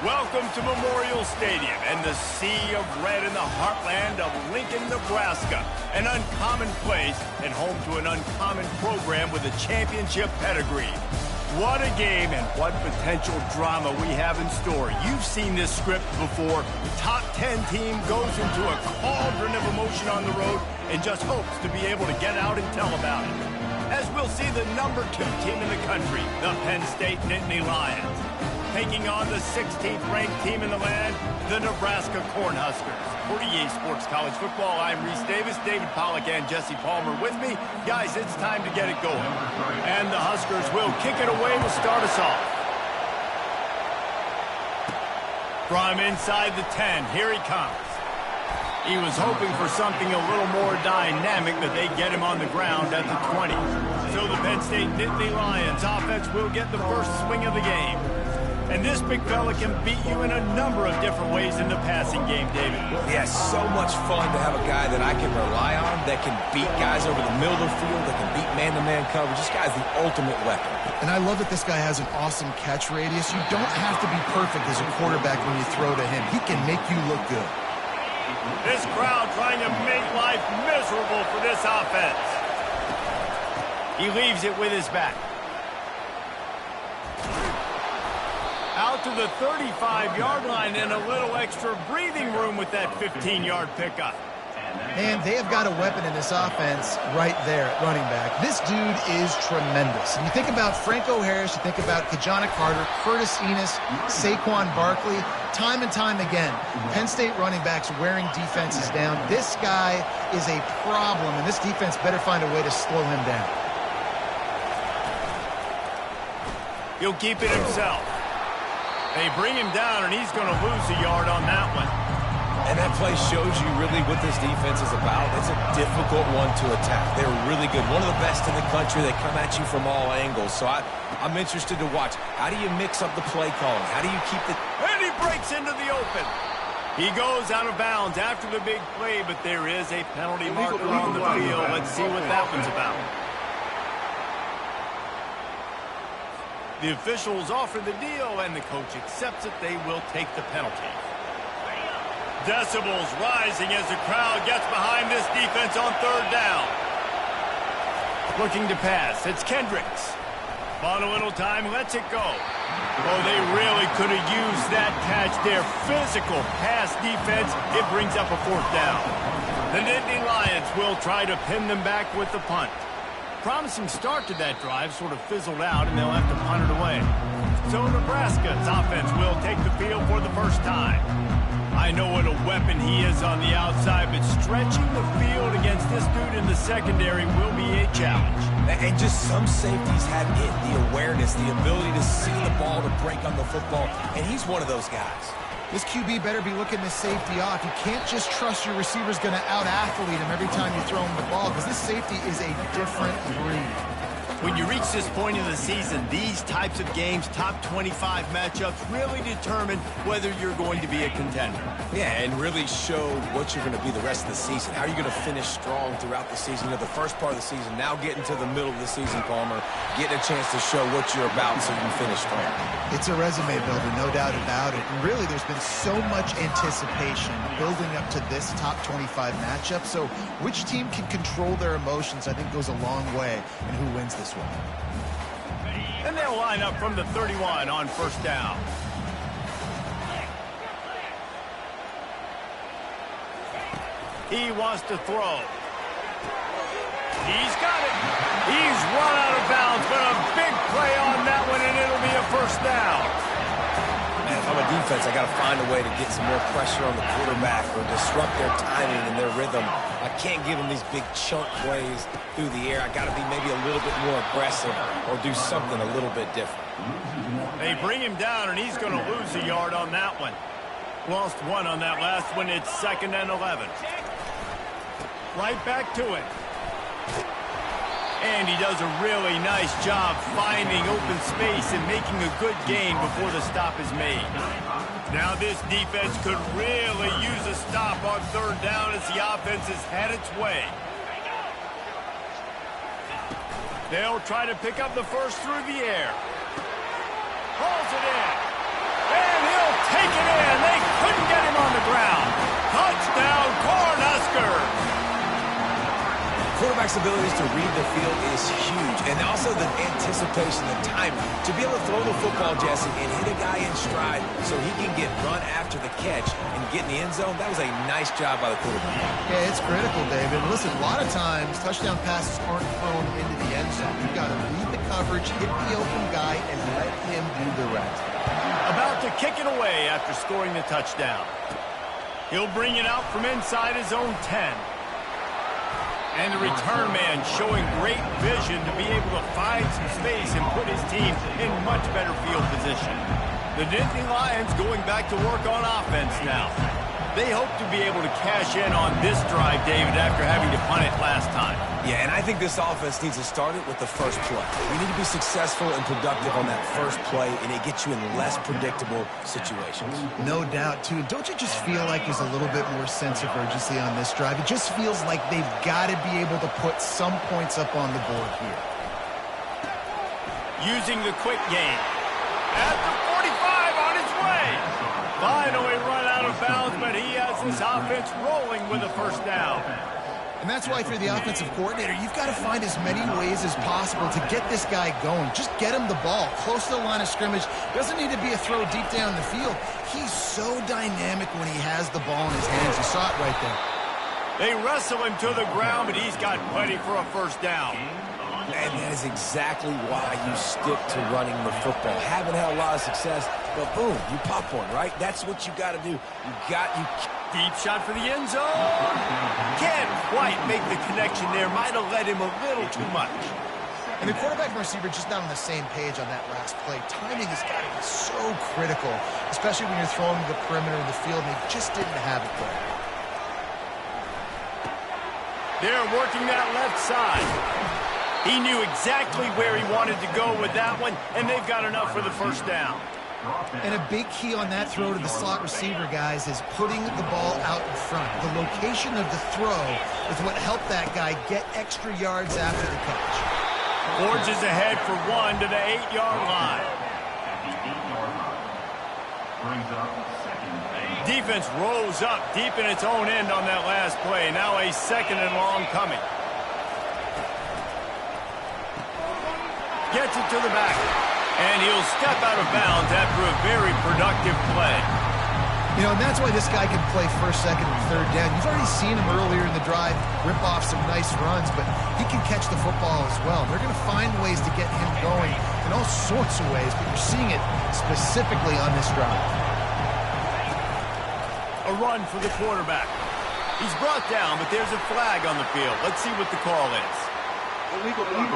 Welcome to Memorial Stadium and the sea of red in the heartland of Lincoln, Nebraska. An uncommon place and home to an uncommon program with a championship pedigree. What a game and what potential drama we have in store. You've seen this script before. The top 10 team goes into a cauldron of emotion on the road and just hopes to be able to get out and tell about it. As we'll see the number 2 team in the country, the Penn State Nittany Lions, taking on the 16th ranked team in the land, the Nebraska Cornhuskers. For EA Sports College Football, I'm Reese Davis, David Pollack, and Jesse Palmer with me. Guys, it's time to get it going. And the Huskers will kick it away to start us off. From inside the 10, here he comes. He was hoping for something a little more dynamic, but they get him on the ground at the 20. So the Penn State Nittany Lions offense will get the first swing of the game. And this big fella can beat you in a number of different ways in the passing game, David. Yeah, so much fun to have a guy that I can rely on, that can beat guys over the middle of the field, that can beat man-to-man coverage. This guy's the ultimate weapon. And I love that this guy has an awesome catch radius. You don't have to be perfect as a quarterback when you throw to him. He can make you look good. This crowd trying to make life miserable for this offense. He leaves it with his back. Out to the 35-yard line and a little extra breathing room with that 15-yard pickup. Man, they have got a weapon in this offense right there at running back. This dude is tremendous. And you think about Franco Harris, you think about Kajana Carter, Curtis Enos, Saquon Barkley, time and time again, Penn State running backs wearing defenses down. This guy is a problem, and this defense better find a way to slow him down. He'll keep it himself. They bring him down, and he's going to lose a yard on that one. And that play shows you really what this defense is about. It's a difficult one to attack. They're really good. One of the best in the country. They come at you from all angles. So I'm interested to watch. How do you mix up the play calling? How do you keep the... And he breaks into the open. He goes out of bounds after the big play, but there is a penalty marker on the field. Let's see what that one's about. The officials offer the deal, and the coach accepts it. They will take the penalty. Decibels rising as the crowd gets behind this defense on third down. Looking to pass. It's Kendricks. On a little time, lets it go. Oh, they really could have used that catch. Their physical pass defense, it brings up a fourth down. The Nittany Lions will try to pin them back with the punt. Promising start to that drive sort of fizzled out, and they'll have to punt it away. So Nebraska's offense will take the field for the first time. I know what a weapon he is on the outside, but stretching the field against this dude in the secondary will be a challenge. And just some safeties have it, the awareness, the ability to see the ball, to break on the football, and he's one of those guys. This QB better be looking this safety off. You can't just trust your receiver's going to out-athlete him every time you throw him the ball, because this safety is a different breed. When you reach this point in the season, these types of games, top 25 matchups, really determine whether you're going to be a contender. Yeah, and really show what you're going to be the rest of the season. How are you going to finish strong throughout the season? You know, the first part of the season, now getting to the middle of the season, Palmer, getting a chance to show what you're about so you can finish strong. It's a resume builder, no doubt about it. And really, there's been so much anticipation building up to this top 25 matchup. So which team can control their emotions, I think, goes a long way in who wins this one. And they'll line up from the 31 on first down. He wants to throw. He's got it. He's run out of bounds, but a big play on that one, and it'll be a first down. Man, if I'm a defense, I got to find a way to get some more pressure on the quarterback or disrupt their timing and their rhythm. I can't give them these big chunk plays through the air. I got to be maybe a little bit more aggressive or do something a little bit different. They bring him down, and he's going to lose a yard on that one. Lost one on that last one. It's 2nd and 11. Right back to it. And he does a really nice job finding open space and making a good gain before the stop is made. Now this defense could really use a stop on third down as the offense has had its way. They'll try to pick up the first through the air. Hauls it in. And he'll take it in. They couldn't get him on the ground. Touchdown, Cornhusker. Quarterback's abilities to read the field is huge, and also the anticipation, the timing. To be able to throw the football, Jesse, and hit a guy in stride so he can get run after the catch and get in the end zone, that was a nice job by the quarterback. Yeah, it's critical, David. Listen, a lot of times, touchdown passes aren't thrown into the end zone. You've got to read the coverage, hit the open guy, and let him do the rest. About to kick it away after scoring the touchdown. He'll bring it out from inside his own 10. And the return man showing great vision to be able to find some space and put his team in much better field position. The Nittany Lions going back to work on offense now. They hope to be able to cash in on this drive, David, after having to punt it last time. Yeah, and I think this offense needs to start it with the first play. You need to be successful and productive on that first play, and it gets you in less predictable situations. No doubt, too. Don't you just feel like there's a little bit more sense of urgency on this drive? It just feels like they've got to be able to put some points up on the board here. Using the quick game. At the 45 on its way. Finally run out of bounds, but he has this offense rolling with a first down. And that's why, if you're the offensive coordinator, you've got to find as many ways as possible to get this guy going. Just get him the ball close to the line of scrimmage. Doesn't need to be a throw deep down the field. He's so dynamic when he has the ball in his hands. You saw it right there. They wrestle him to the ground, but he's got plenty for a first down. And that is exactly why you stick to running the football. Haven't had a lot of success, but boom, you pop one, right? That's what you got to do. Deep shot for the end zone. Can't quite make the connection there. Might have led him a little too much. And the quarterback and receiver just not on the same page on that last play. Timing has got to be so critical, especially when you're throwing to the perimeter of the field, and they just didn't have it there. They're working that left side. He knew exactly where he wanted to go with that one, and they've got enough for the first down. And a big key on that throw to the slot receiver, guys, is putting the ball out in front. The location of the throw is what helped that guy get extra yards after the catch. Forges ahead for one to the 8-yard line. Defense rose up deep in its own end on that last play. Now a second and long coming. Gets it to the back. And he'll step out of bounds after a very productive play. You know, and that's why this guy can play first, second, and third down. You've already seen him earlier in the drive rip off some nice runs, but he can catch the football as well. They're going to find ways to get him going in all sorts of ways, but you're seeing it specifically on this drive. A run for the quarterback. He's brought down, but there's a flag on the field. Let's see what the call is. Illegal flag.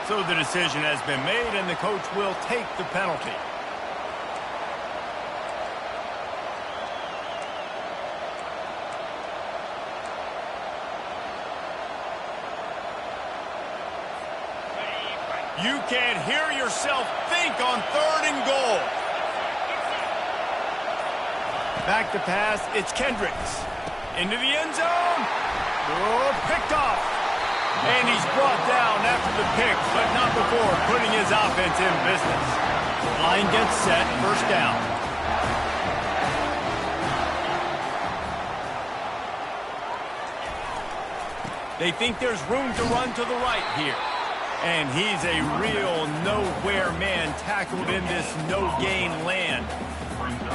So the decision has been made, and the coach will take the penalty. You can't hear yourself think on 3rd and goal. Back to pass, it's Kendricks. Into the end zone. Oh, picked off. And he's brought down after the pick, but not before putting his offense in business. Line gets set, first down. They think there's room to run to the right here. And he's a real nowhere man tackled in this no-gain land.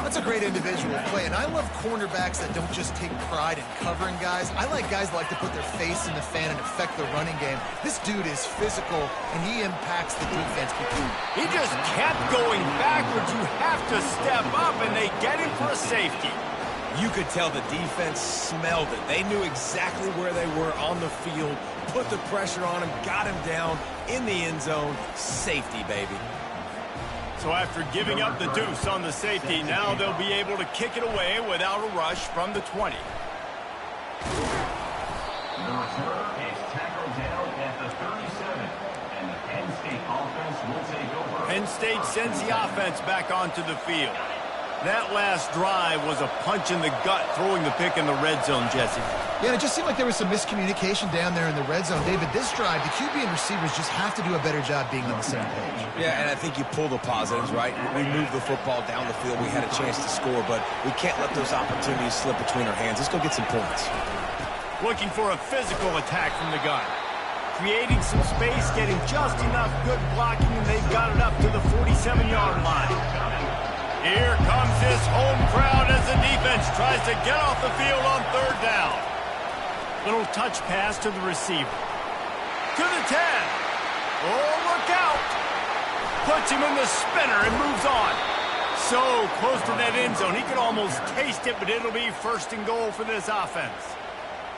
That's a great individual play, and I love cornerbacks that don't just take pride in covering guys. I like guys that like to put their face in the fan and affect the running game. This dude is physical, and he impacts the defense. He just kept going backwards. You have to step up, and they get him for a safety. You could tell the defense smelled it. They knew exactly where they were on the field, put the pressure on him, got him down in the end zone. Safety, baby. So after giving up the deuce on the safety, now they'll be able to kick it away without a rush from the 20. The return is tackled down at the 37, and the Penn State offense will take over. Penn State sends the offense back onto the field. That last drive was a punch in the gut, throwing the pick in the red zone, Jesse. Yeah, it just seemed like there was some miscommunication down there in the red zone. David, this drive, the QB and receivers just have to do a better job being on the same page. Yeah, and I think you pull the positives, right? We moved the football down the field. We had a chance to score, but we can't let those opportunities slip between our hands. Let's go get some points. Looking for a physical attack from the gun. Creating some space, getting just enough good blocking, and they've got it up to the 47-yard line. Here comes this home crowd as the defense tries to get off the field on third down. Little touch pass to the receiver. To the 10. Oh, look out. Puts him in the spinner and moves on. So close to that end zone. He could almost taste it, but it'll be first and goal for this offense.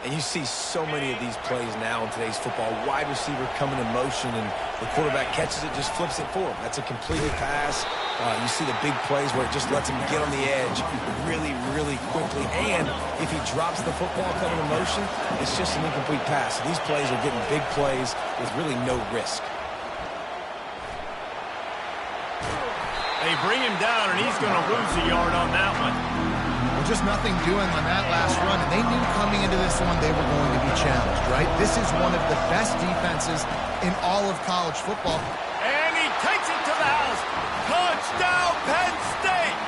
And you see so many of these plays now in today's football. Wide receiver coming in motion, and the quarterback catches it, just flips it for him. That's a completed pass. You see the big plays where it just lets him get on the edge really, really quickly. And if he drops the football coming in motion, it's just an incomplete pass. So these plays are getting big plays with really no risk. They bring him down, and he's going to lose a yard on that one. Well, just nothing doing on that last run, and they knew coming into this one they were going to be challenged, right? This is one of the best defenses in all of college football. And he takes it to the house. Touchdown, Penn State!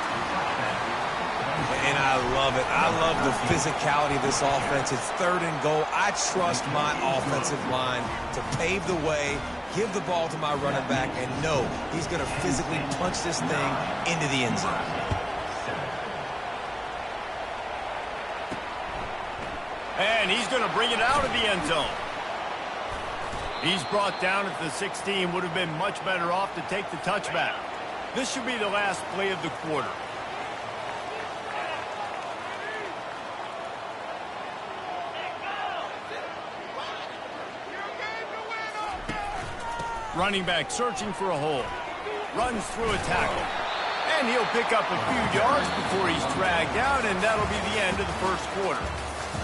And I love it. I love the physicality of this offense. It's third and goal. I trust my offensive line to pave the way, give the ball to my running back, and know he's going to physically punch this thing into the end zone. And he's going to bring it out of the end zone. He's brought down at the 16. Would have been much better off to take the touchback. This should be the last play of the quarter. Running back searching for a hole. Runs through a tackle. And he'll pick up a few yards before he's dragged down, and that'll be the end of the first quarter.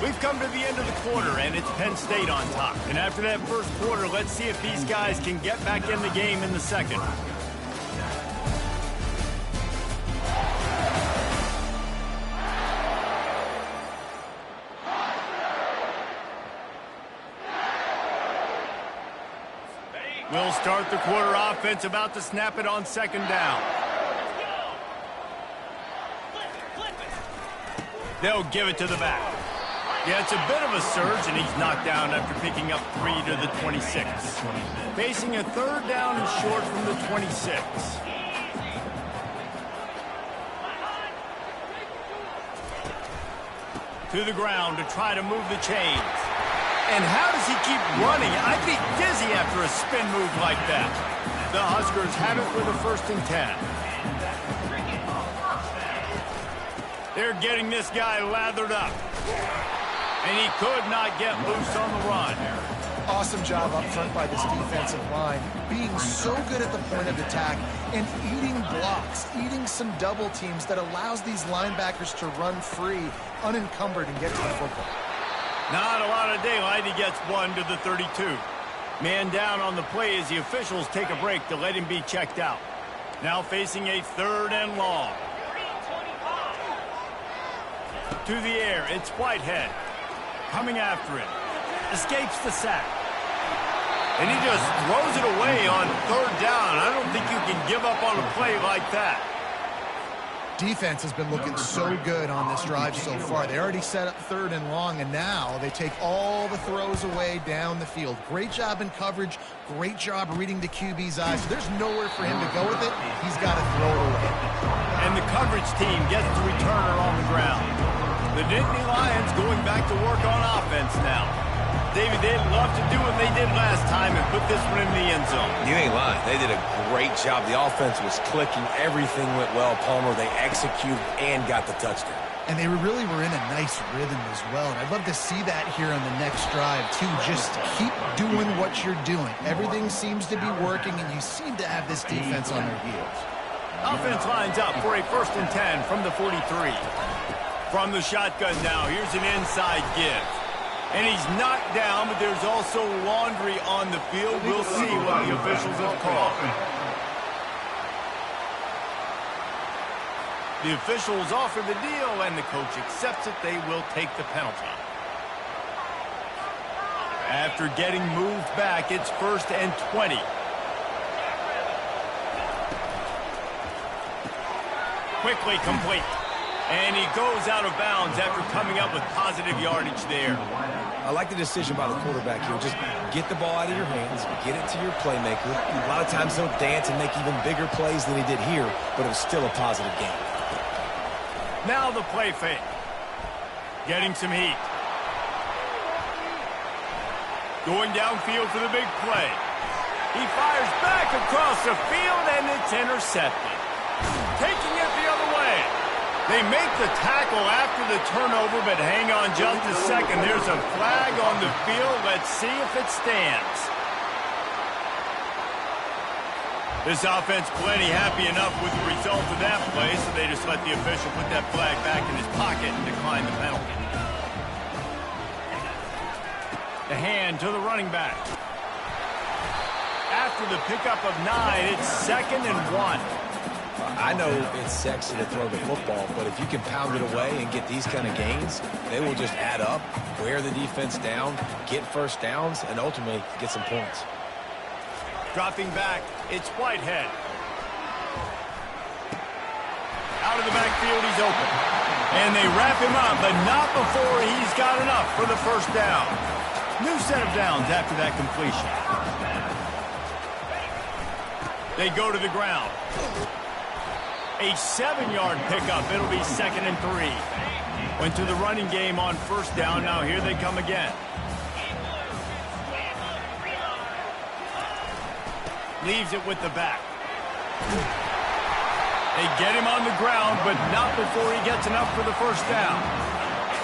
We've come to the end of the quarter, and it's Penn State on top. And after that first quarter, let's see if these guys can get back in the game in the second. We'll start the quarter offense, about to snap it on second down. They'll give it to the back. Yeah, it's a bit of a surge, and he's knocked down after picking up 3 to the 26. Facing a third down and short from the 26. To the ground to try to move the chains. And how does he keep running? I'd be dizzy after a spin move like that. The Huskers have it with a 1st and 10. They're getting this guy lathered up. And he could not get loose on the run. Awesome job up front by this defensive line, being so good at the point of attack and eating blocks, eating some double teams that allows these linebackers to run free, unencumbered, and get to the football. Not a lot of daylight. He gets 1 to the 32. Man down on the play as the officials take a break to let him be checked out. Now facing a 3rd and long. To the air, it's Whitehead. Coming after him. Escapes the sack. And he just throws it away on 3rd down. I don't think you can give up on a play like that. Defense has been looking so good on this drive so far. They already set up 3rd and long, and now they take all the throws away down the field. Great job in coverage. Great job reading the QB's eyes. So there's nowhere for him to go with it. He's got to throw it away. And the coverage team gets the returner on the ground. The Nittany Lions going back to work on offense now. David, they'd love to do what they did last time and put this one in the end zone. You ain't lying. They did a great job. The offense was clicking. Everything went well, Palmer. They executed and got the touchdown. And they really were in a nice rhythm as well. And I'd love to see that here on the next drive, too. Just keep doing what you're doing. Everything seems to be working, and you seem to have this defense on their heels. Offense lines up for a 1st and 10 from the 43. From the shotgun now, here's an inside give. And he's knocked down, but there's also laundry on the field. We'll see what the officials have called. The officials offer the deal, and the coach accepts it. They will take the penalty. After getting moved back, it's 1st and 20. Quickly complete. And he goes out of bounds after coming up with positive yardage there. I like the decision by the quarterback here. Just get the ball out of your hands, get it to your playmaker. A lot of times he'll dance and make even bigger plays than he did here, but it was still a positive game. Now the play fake. Getting some heat. Going downfield for the big play. He fires back across the field, and it's intercepted. Taking it the other way. They make the tackle after the turnover, but hang on just a second. There's a flag on the field. Let's see if it stands. This offense plenty happy enough with the result of that play, so they just let the official put that flag back in his pocket and decline the penalty. The hand to the running back. After the pickup of 9, it's 2nd and 1. I know it's sexy to throw the football, but if you can pound it away and get these kind of gains, they will just add up, wear the defense down, get first downs, and ultimately get some points. Dropping back, it's Whitehead. Out of the backfield, he's open. And they wrap him up, but not before he's got enough for the first down. New set of downs after that completion. They go to the ground. A 7-yard pickup. It'll be 2nd and 3. Went to the running game on first down. Now here they come again. Leaves it with the back. They get him on the ground, but not before he gets enough for the first down.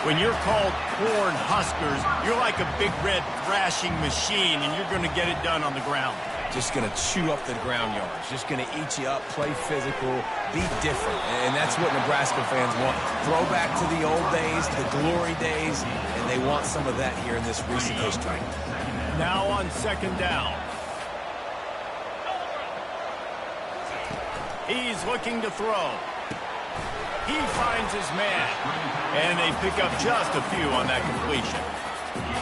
When you're called corn huskers, you're like a big red thrashing machine, and you're going to get it done on the ground. Just going to chew up the ground yards. Just going to eat you up, play physical, be different. And that's what Nebraska fans want. Throwback to the old days, the glory days, and they want some of that here in this recent history. Now on 2nd down. He's looking to throw. He finds his man. And they pick up just a few on that completion.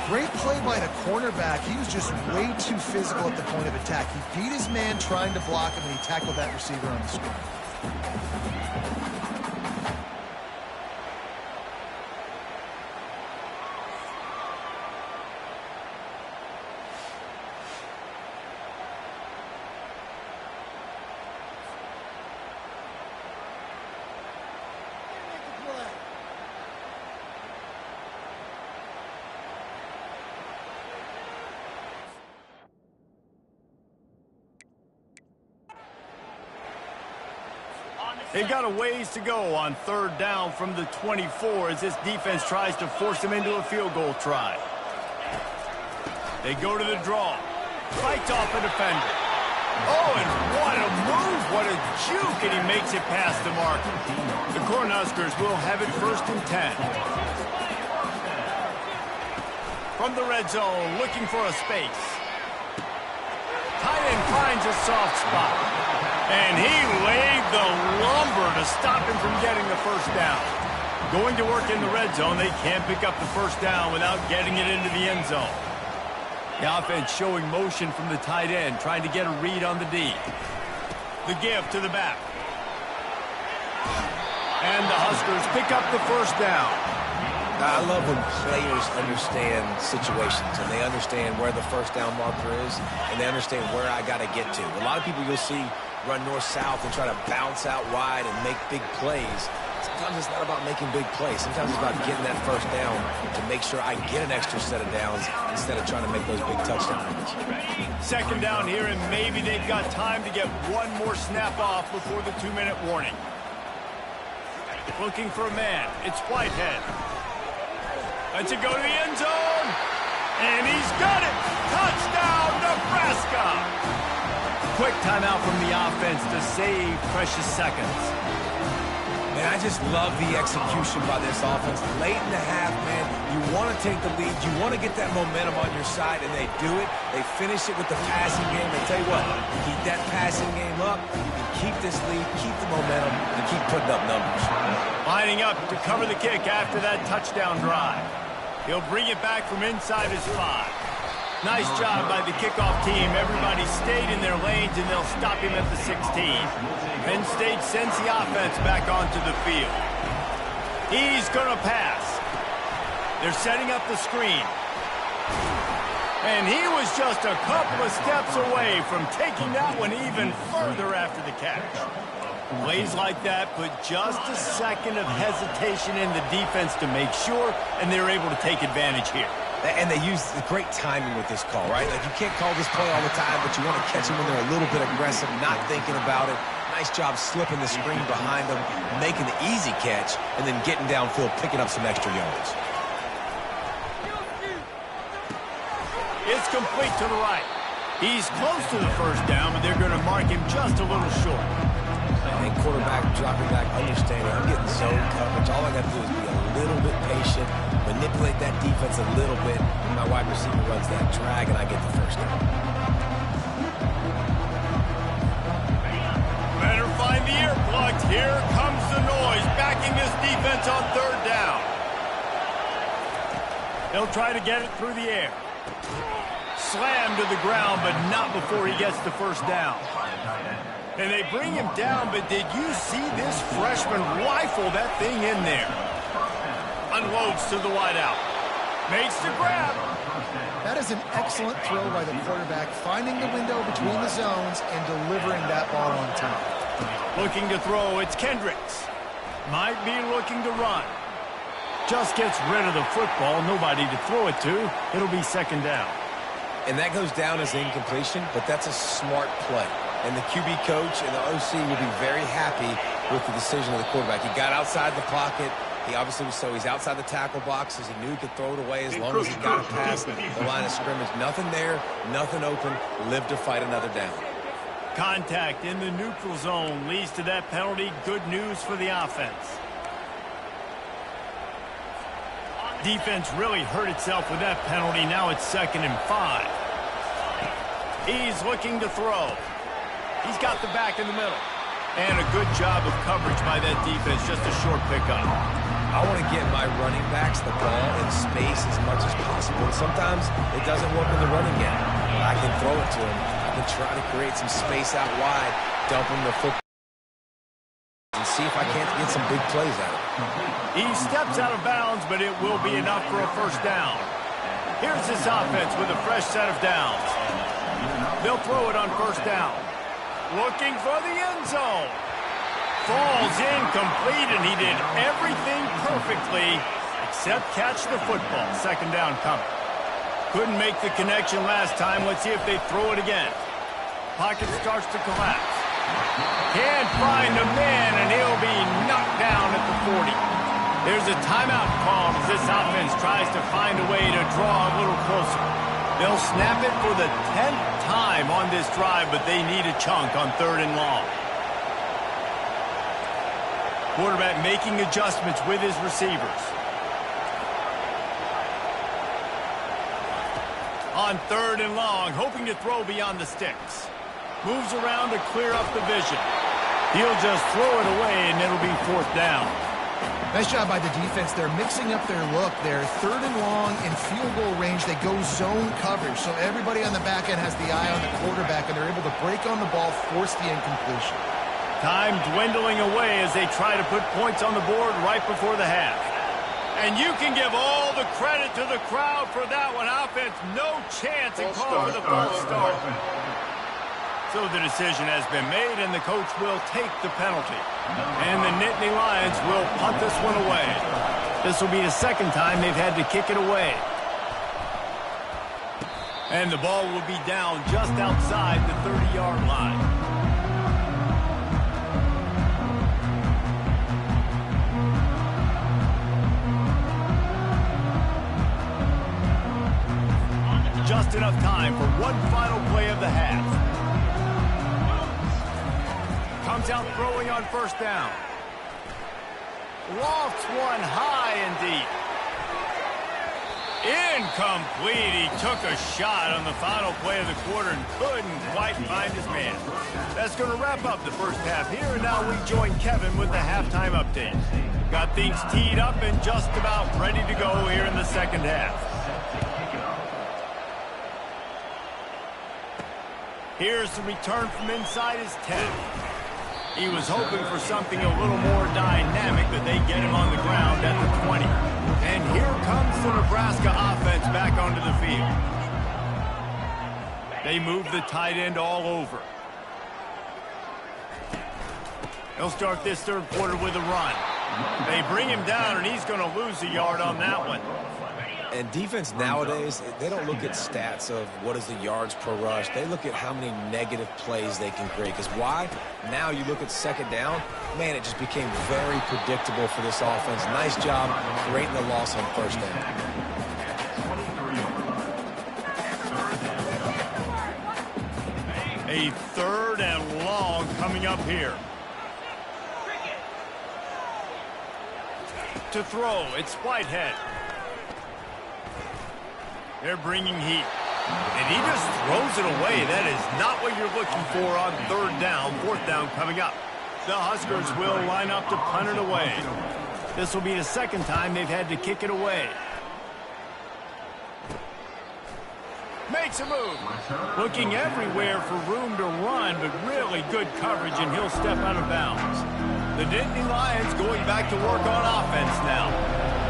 Great play by the cornerback. He was just way too physical at the point of attack. He beat his man trying to block him, and he tackled that receiver on the screen. They've got a ways to go on 3rd down from the 24 as this defense tries to force them into a field goal try. They go to the draw. Fights off a defender. Oh, and what a move, what a juke, and he makes it past the mark. The Cornhuskers will have it 1st and 10. From the red zone, looking for a space. Tight end finds a soft spot. And he laid the lumber to stop him from getting the first down. Going to work in the red zone, they can't pick up the first down without getting it into the end zone. The offense showing motion from the tight end, trying to get a read on the D. The give to the back. And the Huskers pick up the first down. I love when players understand situations and they understand where the first down marker is and they understand where I got to get to. A lot of people you'll see run north-south and try to bounce out wide and make big plays. Sometimes it's not about making big plays. Sometimes it's about getting that first down to make sure I get an extra set of downs instead of trying to make those big touchdown runs. 2nd down here, and maybe they've got time to get one more snap off before the 2-minute warning. Looking for a man. It's Whitehead. Lets it go to the end zone. And he's got it. Touchdown, Nebraska. Quick timeout from the offense to save precious seconds. Man, I just love the execution by this offense. Late in the half, man, you want to take the lead. You want to get that momentum on your side, and they do it. They finish it with the passing game. I tell you what, keep that passing game up. You can keep this lead, keep the momentum, and keep putting up numbers. Lining up to cover the kick after that touchdown drive. He'll bring it back from inside his 5. Nice job by the kickoff team. Everybody stayed in their lanes, and they'll stop him at the 16. Penn State sends the offense back onto the field. He's going to pass. They're setting up the screen. And he was just a couple of steps away from taking that one even further after the catch. Plays like that put just a second of hesitation in the defense to make sure, and they're able to take advantage here. And they use the great timing with this call, right? Like, you can't call this play all the time, but you want to catch them when they're a little bit aggressive, not thinking about it. Nice job slipping the screen behind them, making the easy catch, and then getting downfield, picking up some extra yards. It's complete to the right. He's close to the first down, but they're going to mark him just a little short. And quarterback dropping back, understanding I'm getting zone coverage. All I got to do is be a little bit patient, manipulate that defense a little bit. My wide receiver runs that drag, and I get the first down. Better find the earplugs. Here comes the noise, backing this defense on 3rd down. They'll try to get it through the air. Slammed to the ground, but not before he gets the first down. And they bring him down, but did you see this freshman rifle that thing in there? Unloads to the wideout. Makes the grab. That is an excellent throw by the quarterback, finding the window between the zones and delivering that ball on time. Looking to throw, it's Kendricks. Might be looking to run. Just gets rid of the football, nobody to throw it to. It'll be 2nd down. And that goes down as incompletion, but that's a smart play. And the QB coach and the OC will be very happy with the decision of the quarterback. He got outside the pocket. He obviously was he's outside the tackle boxes. He knew he could throw it away as long as he got it past the line of scrimmage. Nothing there, nothing open. Live to fight another down. Contact in the neutral zone leads to that penalty. Good news for the offense. Defense really hurt itself with that penalty. Now it's 2nd and 5. He's looking to throw. He's got the back in the middle. And a good job of coverage by that defense. Just a short pickup. I want to get my running backs the ball in space as much as possible. And sometimes it doesn't work in the running game. I can throw it to him. I can try to create some space out wide, dump him the football, and see if I can't get some big plays out of it. He steps out of bounds, but it will be enough for a first down. Here's this offense with a fresh set of downs. They'll throw it on 1st down. Looking for the end zone. Falls incomplete, and he did everything perfectly except catch the football. 2nd down coming. Couldn't make the connection last time. Let's see if they throw it again. Pocket starts to collapse. Can't find a man, and he'll be knocked down at the 40. There's a timeout called as this offense tries to find a way to draw a little closer. They'll snap it for the 10th time on this drive, but they need a chunk on 3rd and long. Quarterback making adjustments with his receivers. On 3rd and long, hoping to throw beyond the sticks. Moves around to clear up the vision. He'll just throw it away, and it'll be 4th down. Nice job by the defense. They're mixing up their look. They're 3rd and long in field goal range. They go zone coverage, so everybody on the back end has the eye on the quarterback, and they're able to break on the ball, force the incompletion. Time dwindling away as they try to put points on the board right before the half. And you can give all the credit to the crowd for that one. Offense, no chance in calling for the false start. So the decision has been made, and the coach will take the penalty. And the Nittany Lions will punt this one away. This will be the 2nd time they've had to kick it away. And the ball will be down just outside the 30-yard line. Just enough time for one final play of the half. Comes out throwing on 1st down. Lofts one high and deep. Incomplete. He took a shot on the final play of the quarter and couldn't quite find his man. That's going to wrap up the first half here, and now we join Kevin with the halftime update. Got things teed up and just about ready to go here in the second half. Here's the return from inside his 10. He was hoping for something a little more dynamic, but they get him on the ground at the 20. And here comes the Nebraska offense back onto the field. They move the tight end all over. He'll start this third quarter with a run. They bring him down, and he's going to lose a yard on that one. And defense nowadays, they don't look at stats of what is the yards per rush. They look at how many negative plays they can create. Because why? Now you look at second down, man, it just became very predictable for this offense. Nice job creating the loss on first down. A third and long coming up here. To throw, it's Whitehead. They're bringing heat. And he just throws it away. That is not what you're looking for on third down. Fourth down coming up. The Huskers will line up to punt it away. This will be the second time they've had to kick it away. Makes a move. Looking everywhere for room to run, but really good coverage, and he'll step out of bounds. The Nittany Lions going back to work on offense now.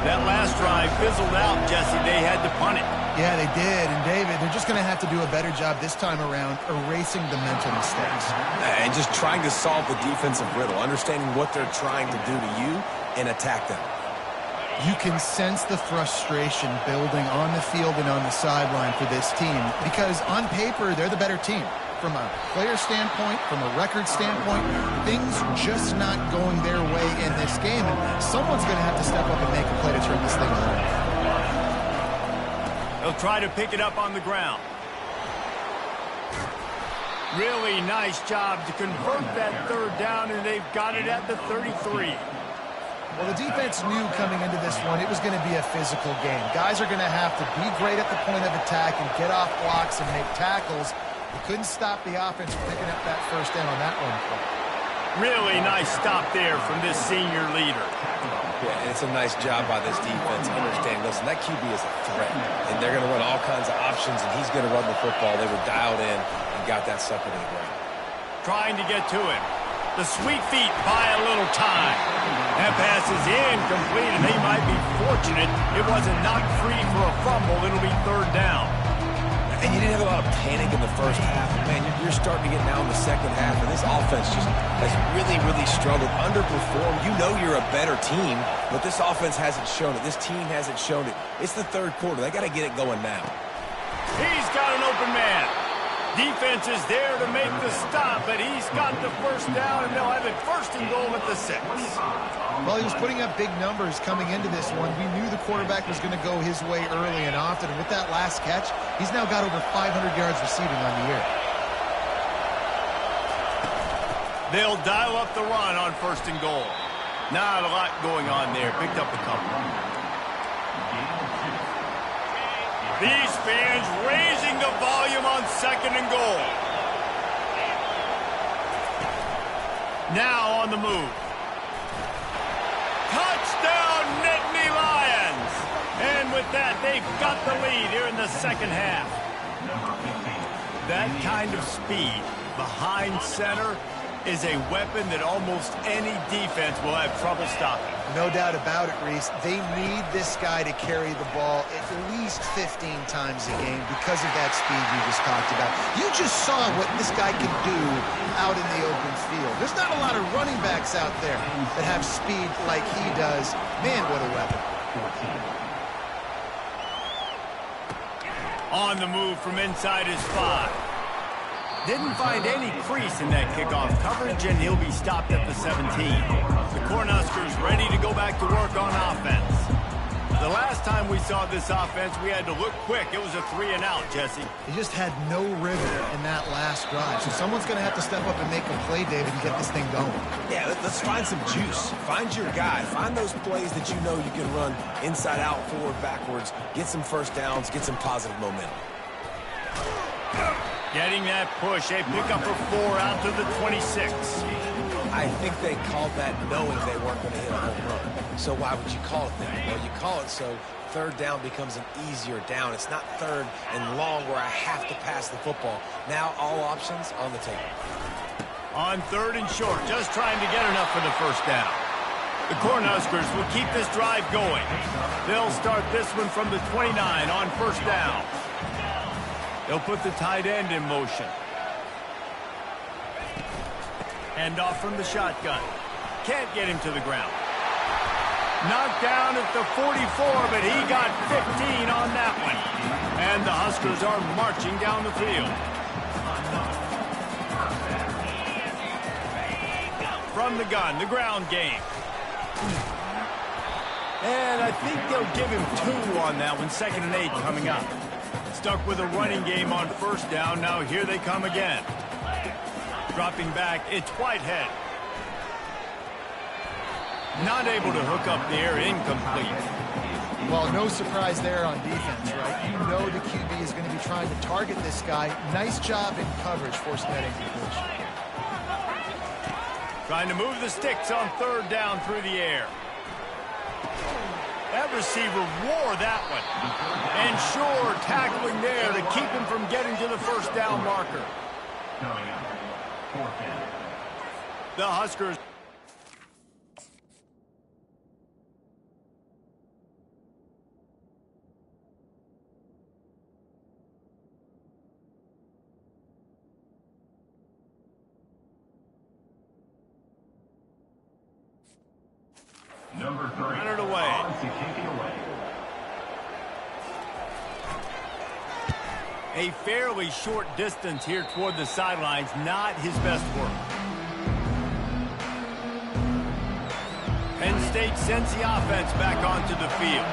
That last drive fizzled out, Jesse. They had to punt it. Yeah, they did. And, David, they're just going to have to do a better job this time around erasing the mental mistakes. And just trying to solve the defensive riddle, understanding what they're trying to do to you and attack them. You can sense the frustration building on the field and on the sideline for this team because on paper, they're the better team. From a player standpoint, from a record standpoint, things just not going their way in this game. And someone's going to have to step up and make a play to turn this thing around. They'll try to pick it up on the ground. Really nice job to convert that third down, and they've got it at the 33. Well, the defense knew coming into this one it was going to be a physical game. Guys are going to have to be great at the point of attack and get off blocks and make tackles. They couldn't stop the offense from picking up that first down on that one play. Really nice stop there from this senior leader. Yeah, and it's a nice job by this defense understanding, listen, that QB is a threat, and they're going to run all kinds of options, and he's going to run the football. They were dialed in and got that sucker to the ground. Trying to get to him. The sweet feet buy a little time. That pass is incomplete, and they might be fortunate it wasn't knocked free for a fumble. It'll be third down. And you didn't have a lot of panic in the first half. Man, you're starting to get now in the second half, and this offense just has really, really struggled, underperformed. You know you're a better team, but this offense hasn't shown it. This team hasn't shown it. It's the third quarter. They got to get it going now. He's got an open man. Defense is there to make the stop, but he's got the first down, and they'll have it first and goal at the 6. Well, he was putting up big numbers coming into this one. We knew the quarterback was going to go his way early and often. And with that last catch, he's now got over 500 yards receiving on the year. They'll dial up the run on first and goal. Not a lot going on there. Picked up a couple. These fans raising the volume on second and goal. Now on the move. Touchdown, Nittany Lions! And with that, they've got the lead here in the second half. That kind of speed behind center is a weapon that almost any defense will have trouble stopping. No doubt about it, Reese. They need this guy to carry the ball at least 15 times a game because of that speed you just talked about. You just saw what this guy can do out in the open field. There's not a lot of running backs out there that have speed like he does. Man, what a weapon. On the move from inside his 5. Didn't find any crease in that kickoff coverage, and he'll be stopped at the 17. The Cornhuskers ready to go back to work on offense. The last time we saw this offense, we had to look quick. It was a 3-and-out, Jesse. He just had no rhythm in that last drive. So someone's going to have to step up and make a play, David, and get this thing going. Yeah, let's find some juice. Find your guy. Find those plays that you know you can run inside out, forward, backwards. Get some first downs. Get some positive momentum. Getting that push. A pickup of 4 out to the 26. I think they called that knowing they weren't going to hit a home run. So why would you call it that? Well, you call it so third down becomes an easier down. It's not third and long where I have to pass the football. Now all options on the table. On 3rd and short, just trying to get enough for the first down. The Cornhuskers will keep this drive going. They'll start this one from the 29 on 1st down. They'll put the tight end in motion. Hand off from the shotgun. Can't get him to the ground. Knocked down at the 44, but he got 15 on that one. And the Huskers are marching down the field. From the gun, the ground game. And I think they'll give him 2 on that one. 2nd and 8 coming up. Stuck with a running game on 1st down. Now here they come again. Dropping back, it's Whitehead. Not able to hook up there, incomplete. Well, no surprise there on defense, right? You know the QB is going to be trying to target this guy. Nice job in coverage, forcing that incompletion. Trying to move the sticks on 3rd down through the air. That receiver wore that one. And sure, tackling there to keep him from getting to the 1st down marker. The Huskers. Number 3. Run it away. On to kick it away. A fairly short distance here toward the sidelines. Not his best work. Penn State sends the offense back onto the field.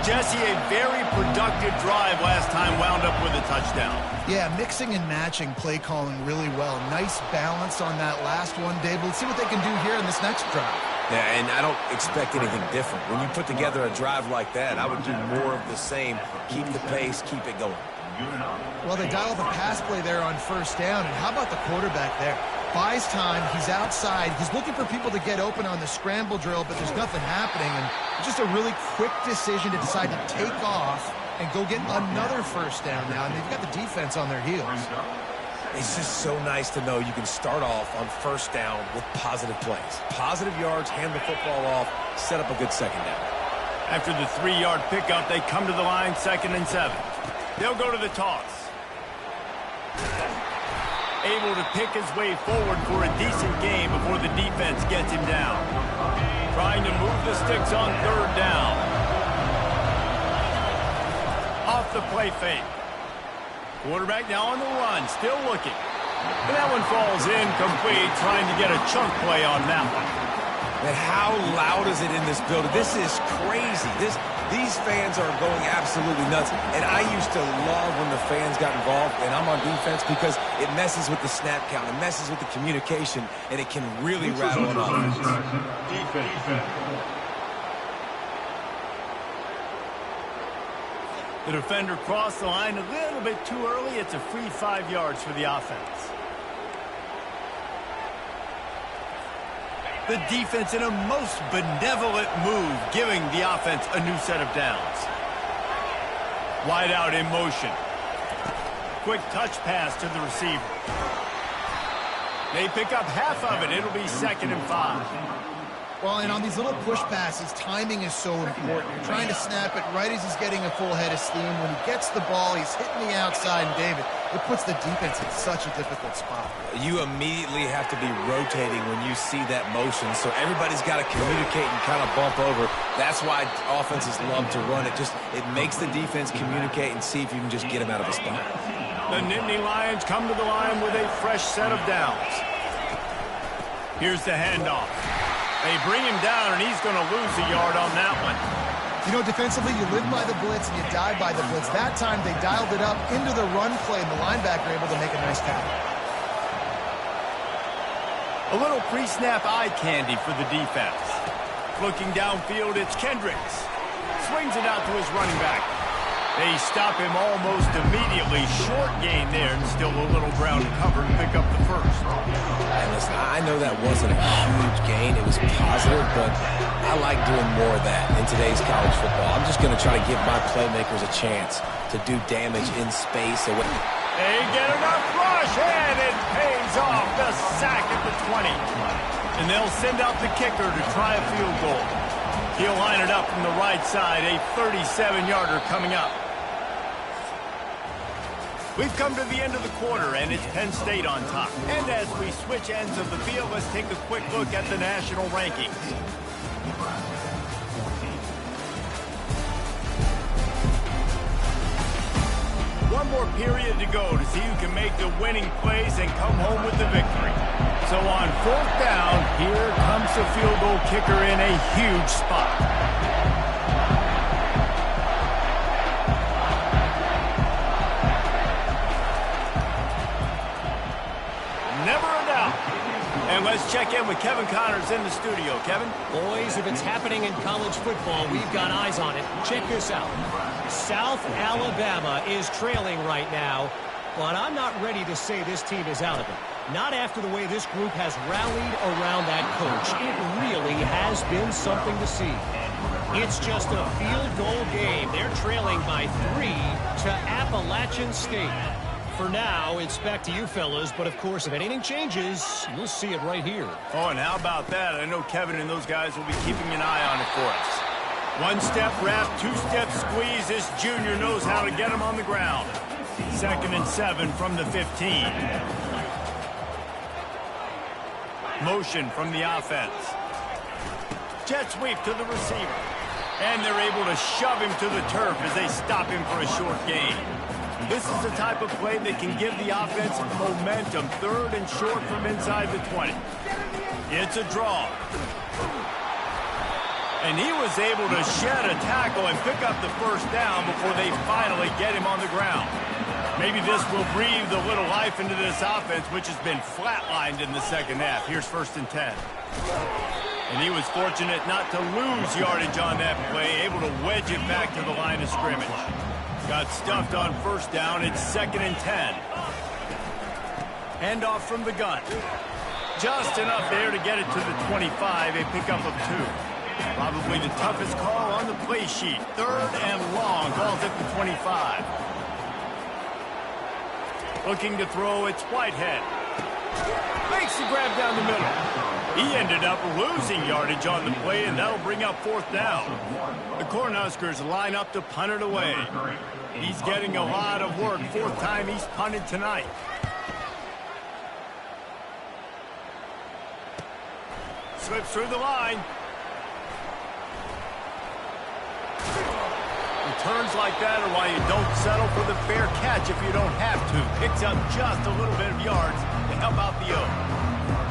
Jesse, a very productive drive last time, wound up with a touchdown. Yeah, mixing and matching play calling really well. Nice balance on that last one, Dave. Let's see what they can do here in this next drive. Yeah, and I don't expect anything different. When you put together a drive like that, I would do more of the same. Keep the pace, keep it going. Well, they dial up a pass play there on 1st down, and how about the quarterback there? Buys time, he's outside, he's looking for people to get open on the scramble drill, but there's nothing happening, and just a really quick decision to decide to take off and go get another 1st down now, and they've got the defense on their heels. It's just so nice to know you can start off on 1st down with positive plays. Positive yards, hand the football off, set up a good 2nd down. After the 3-yard pickup, they come to the line 2nd and 7. They'll go to the toss. Able to pick his way forward for a decent game before the defense gets him down. Trying to move the sticks on 3rd down. Off the play fake. Quarterback now on the run, still looking. And that one falls incomplete, trying to get a chunk play on that one. And how loud is it in this building? This is crazy. These fans are going absolutely nuts. And I used to love when the fans got involved, and I'm on defense, because it messes with the snap count, it messes with the communication, and it can really rattle an offense. Defense. The defender crossed the line a little bit too early. It's a free 5 yards for the offense. The defense in a most benevolent move, giving the offense a new set of downs. Wide out in motion. Quick touch pass to the receiver. They pick up half of it. It'll be 2nd and 5. Well, and on these little push passes, timing is so important. You're trying to snap it right as he's getting a full head of steam. When he gets the ball, he's hitting the outside, and David, it puts the defense in such a difficult spot. You immediately have to be rotating when you see that motion, so everybody's got to communicate and kind of bump over. That's why offenses love to run it. It makes the defense communicate and see if you can just get him out of a spot. The Nittany Lions come to the line with a fresh set of downs. Here's the handoff. They bring him down, and he's going to lose a yard on that one. You know, defensively, you live by the blitz and you die by the blitz. That time, they dialed it up into the run play, and the linebacker able to make a nice tackle. A little pre-snap eye candy for the defense. Looking downfield, it's Kendricks. Swings it out to his running back. They stop him almost immediately. Short gain there, and still a little ground to cover to pick up the first. And listen, I know that wasn't a huge gain. It was positive, but I like doing more of that in today's college football. I'm just going to try to give my playmakers a chance to do damage in space. They get enough rush, and it pays off. The sack at the 20. And they'll send out the kicker to try a field goal. He'll line it up from the right side, a 37-yarder coming up. We've come to the end of the quarter, and it's Penn State on top. And as we switch ends of the field, let's take a quick look at the national rankings. One more period to go to see who can make the winning plays and come home with the victory. So on 4th down, here comes the field goal kicker in a huge spot. Never a doubt. And let's check in with Kevin Connors in the studio. Kevin? Boys, if it's happening in college football, we've got eyes on it. Check this out. South Alabama is trailing right now, but I'm not ready to say this team is out of it. Not after the way this group has rallied around that coach. It really has been something to see. It's just a field goal game. They're trailing by 3 to Appalachian State. For now, it's back to you fellas, but of course, if anything changes, you'll see it right here. Oh, and how about that? I know Kevin and those guys will be keeping an eye on it for us. 1-step wrap, 2-step squeeze. This junior knows how to get him on the ground. 2nd and 7 from the 15. Motion from the offense. Jet sweep to the receiver. And they're able to shove him to the turf as they stop him for a short gain. This is the type of play that can give the offense momentum. 3rd and short from inside the 20. It's a draw. And he was able to shed a tackle and pick up the first down before they finally get him on the ground. Maybe this will breathe a little life into this offense, which has been flatlined in the second half. Here's 1st and 10. And he was fortunate not to lose yardage on that play, able to wedge it back to the line of scrimmage. Got stuffed on 1st down. It's 2nd and 10. Handoff from the gun. Just enough there to get it to the 25, a pickup of 2. Probably the toughest call on the play sheet. 3rd and long, calls at the 25. Looking to throw, it's Whitehead. Makes the grab down the middle. He ended up losing yardage on the play, and that'll bring up 4th down. The Cornhuskers line up to punt it away. He's getting a lot of work. 4th time he's punted tonight. Slips through the line. Returns like that are why you don't settle for the fair catch if you don't have to. Picks up just a little bit of yards to help out the Oak.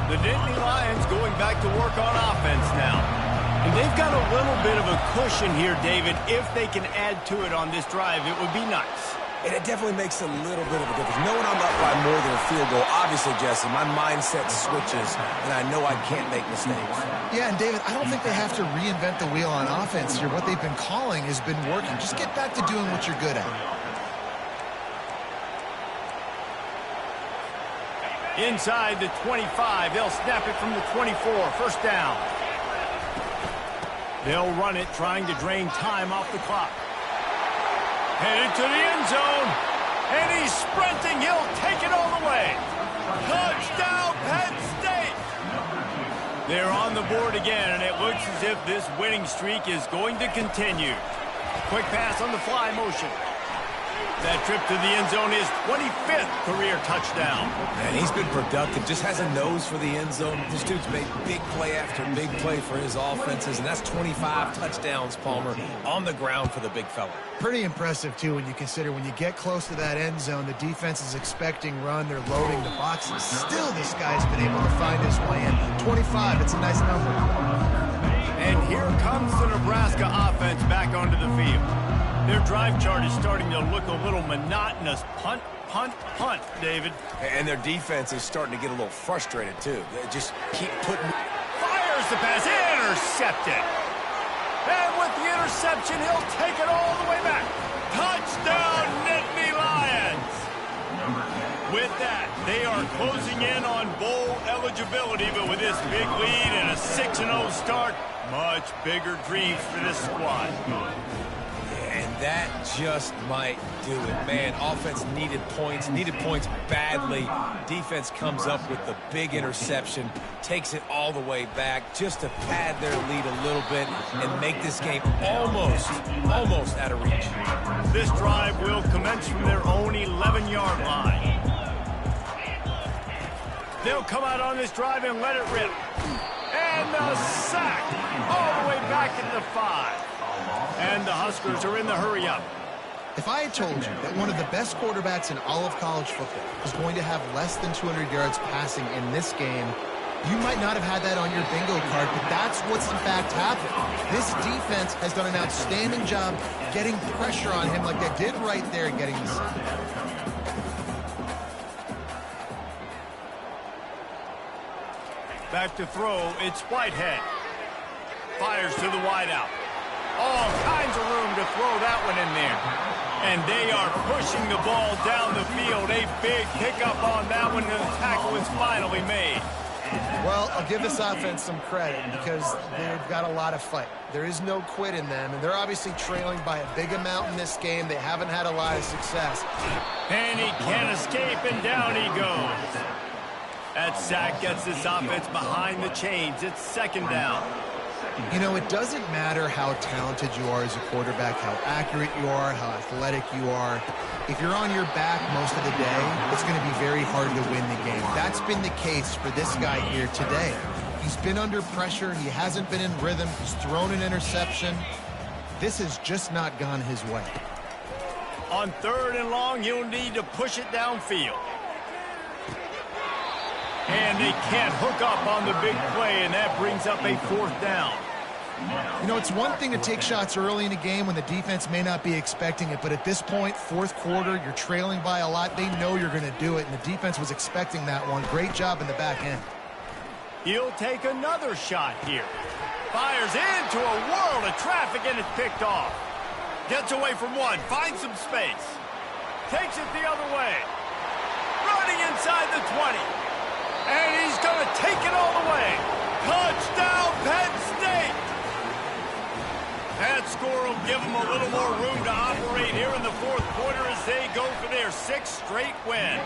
The Nittany Lions going back to work on offense now. And they've got a little bit of a cushion here, David. If they can add to it on this drive, it would be nice. And it definitely makes a little bit of a difference. Knowing I'm up by more than a field goal, obviously, Jesse, my mindset switches, and I know I can't make mistakes. Yeah, and David, I don't think they have to reinvent the wheel on offense here. What they've been calling has been working. Just get back to doing what you're good at. Inside the 25, they'll snap it from the 24, 1st down. They'll run it, trying to drain time off the clock. Headed to the end zone, and he's sprinting. He'll take it all the way. Touchdown, Penn State! They're on the board again, and it looks as if this winning streak is going to continue. Quick pass on the fly motion. That trip to the end zone is 25th career touchdown. And he's been productive, just has a nose for the end zone. This dude's made big play after big play for his offenses, and that's 25 touchdowns, Palmer, on the ground for the big fella. Pretty impressive, too, when you consider when you get close to that end zone, the defense is expecting run, they're loading the boxes. Still, this guy's been able to find his way in. 25, it's a nice number. And here comes the Nebraska offense back onto the field. Their drive chart is starting to look a little monotonous. Punt, punt, punt, David. And their defense is starting to get a little frustrated, too. They just keep putting... Fires the pass, intercepted. And with the interception, he'll take it all the way back. Touchdown, Nittany Lions. With that, they are closing in on bowl eligibility, but with this big lead and a 6-0 start, much bigger dreams for this squad. And that just might do it. Man, offense needed points badly. Defense comes up with the big interception, takes it all the way back just to pad their lead a little bit and make this game almost out of reach. This drive will commence from their own 11-yard line. They'll come out on this drive and let it rip. And the sack all the way back at the 5. And the Huskers are in the hurry-up. If I had told you that one of the best quarterbacks in all of college football was going to have less than 200 yards passing in this game, you might not have had that on your bingo card, but that's what's in fact happened. This defense has done an outstanding job getting pressure on him like they did right there, getting the sack. Back to throw, it's Whitehead. Fires to the wideout. All kinds of room to throw that one in there. And they are pushing the ball down the field. A big pickup on that one, and the tackle is finally made. Well, I'll give this offense some credit because they've got a lot of fight. There is no quit in them, and they're obviously trailing by a big amount in this game. They haven't had a lot of success. And he can't escape, and down he goes. That sack gets this offense behind the chains. It's second down. You know, it doesn't matter how talented you are as a quarterback, how accurate you are, how athletic you are. If you're on your back most of the day, it's going to be very hard to win the game. That's been the case for this guy here today. He's been under pressure. He hasn't been in rhythm. He's thrown an interception. This has just not gone his way. On 3rd and long, you'll need to push it downfield. And they can't hook up on the big play, and that brings up a 4th down. You know, it's one thing to take shots early in a game when the defense may not be expecting it, but at this point, 4th quarter, you're trailing by a lot. They know you're going to do it, and the defense was expecting that one. Great job in the back end. He'll take another shot here. Fires into a world of traffic, and it's picked off. Gets away from one, finds some space. Takes it the other way. Running inside the 20. And he's going to take it all the way. Touchdown, Penn State! That score will give them a little more room to operate here in the 4th quarter as they go for their 6th straight win.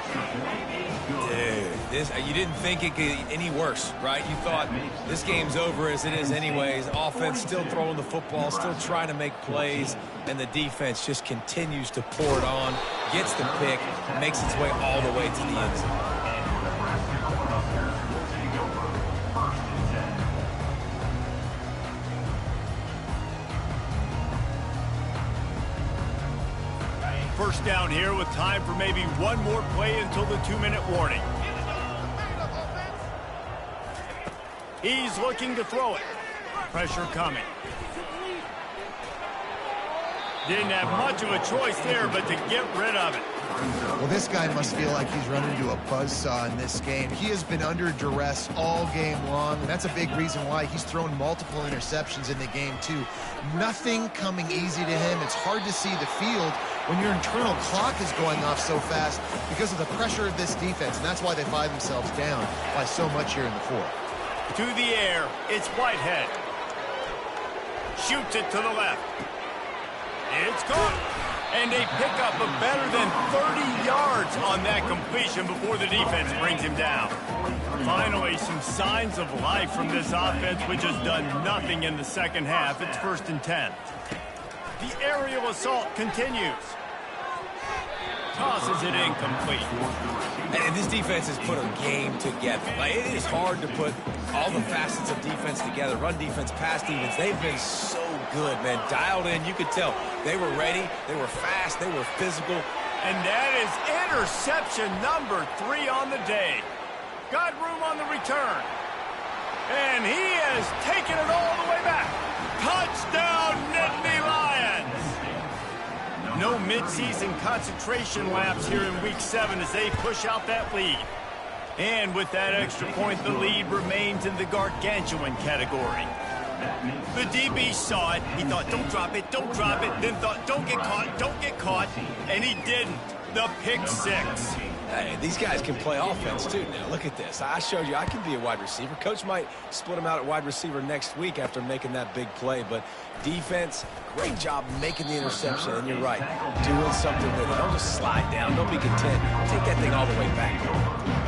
Dude, you didn't think it could get any worse, right? You thought this game's over as it is anyways. Offense still throwing the football, still trying to make plays, and the defense just continues to pour it on, gets the pick, makes its way all the way to the end zone. First down here with time for maybe one more play until the 2-minute warning. He's looking to throw it. Pressure coming. Didn't have much of a choice there, but to get rid of it. Well, this guy must feel like he's running into a buzzsaw in this game. He has been under duress all game long, and that's a big reason why he's thrown multiple interceptions in the game, too. Nothing coming easy to him. It's hard to see the field when your internal clock is going off so fast because of the pressure of this defense, and that's why they find themselves down by so much here in the 4th. To the air, it's Whitehead. Shoots it to the left. It's gone. And they pick up a better than 30 yards on that completion before the defense brings him down. Finally, some signs of life from this offense, which has done nothing in the second half. It's 1st and 10. The aerial assault continues. Tosses it incomplete. And this defense has put a game together. Like, it is hard to put all the facets of defense together. Run defense, pass defense. They've been so good, man. Dialed in. You could tell they were ready. They were fast. They were physical. And that is interception number 3 on the day. Got room on the return. And he has taken it all the way back. Touchdown, Nittany Lions! No midseason concentration laps here in Week 7 as they push out that lead. And with that extra point, the lead remains in the gargantuan category. The DB saw it. He thought, don't drop it, don't drop it. Then thought, don't get caught. And he didn't. The pick six. Hey, these guys can play offense, too. Now, look at this. I showed you I can be a wide receiver. Coach might split them out at wide receiver next week after making that big play. But defense, great job making the interception. And you're right, doing something with it. Don't just slide down. Don't be content. Take that thing all the way back.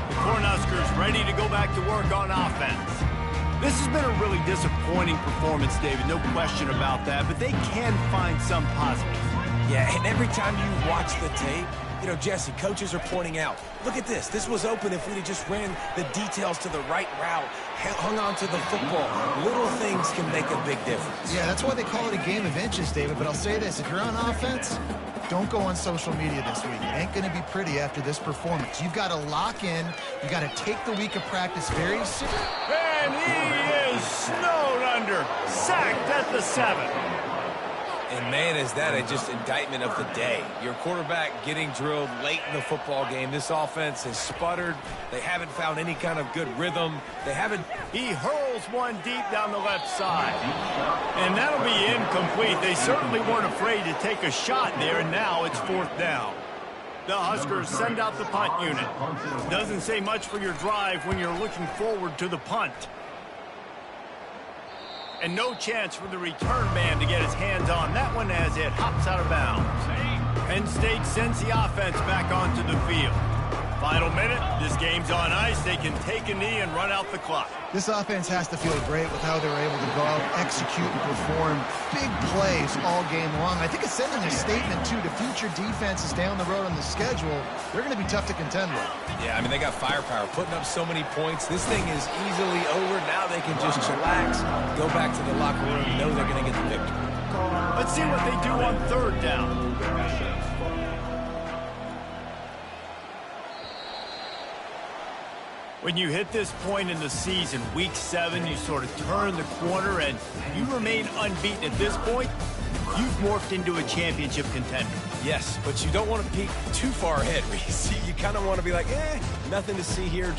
The Cornhuskers ready to go back to work on offense. This has been a really disappointing performance, David. No question about that. But they can find some positives. Yeah, and every time you watch the tape, you know, Jesse, coaches are pointing out, look at this. This was open if we'd have just ran the details to the right route, hung on to the football. Little things can make a big difference. Yeah, that's why they call it a game of inches, David. But I'll say this, if you're on offense, don't go on social media this week. It ain't going to be pretty after this performance. You've got to lock in. You've got to take the week of practice very seriously. And he is snowed under, sacked at the 7. And, man, is that just indictment of the day. Your quarterback getting drilled late in the football game. This offense has sputtered. They haven't found any kind of good rhythm. They haven't. He hurls one deep down the left side. And that'll be incomplete. They certainly weren't afraid to take a shot there, and now it's 4th down. The Huskers send out the punt unit. Doesn't say much for your drive when you're looking forward to the punt. And no chance for the return man to get his hands on that one as it hops out of bounds. Penn State sends the offense back onto the field. Final minute, this game's on ice. They can take a knee and run out the clock. This offense has to feel great with how they were able to go out, execute, and perform big plays all game long. I think it's sending a statement, too, to future defenses down the road on the schedule. They're going to be tough to contend with. Yeah, I mean, they got firepower, putting up so many points. This thing is easily over. Now they can just chillax, go back to the locker room, know they're going to get the victory. Let's see what they do on 3rd down. When you hit this point in the season, Week 7, you sort of turn the corner and you remain unbeaten at this point. You've morphed into a championship contender. Yes, but you don't want to peek too far ahead, Reese. You kind of want to be like, nothing to see here.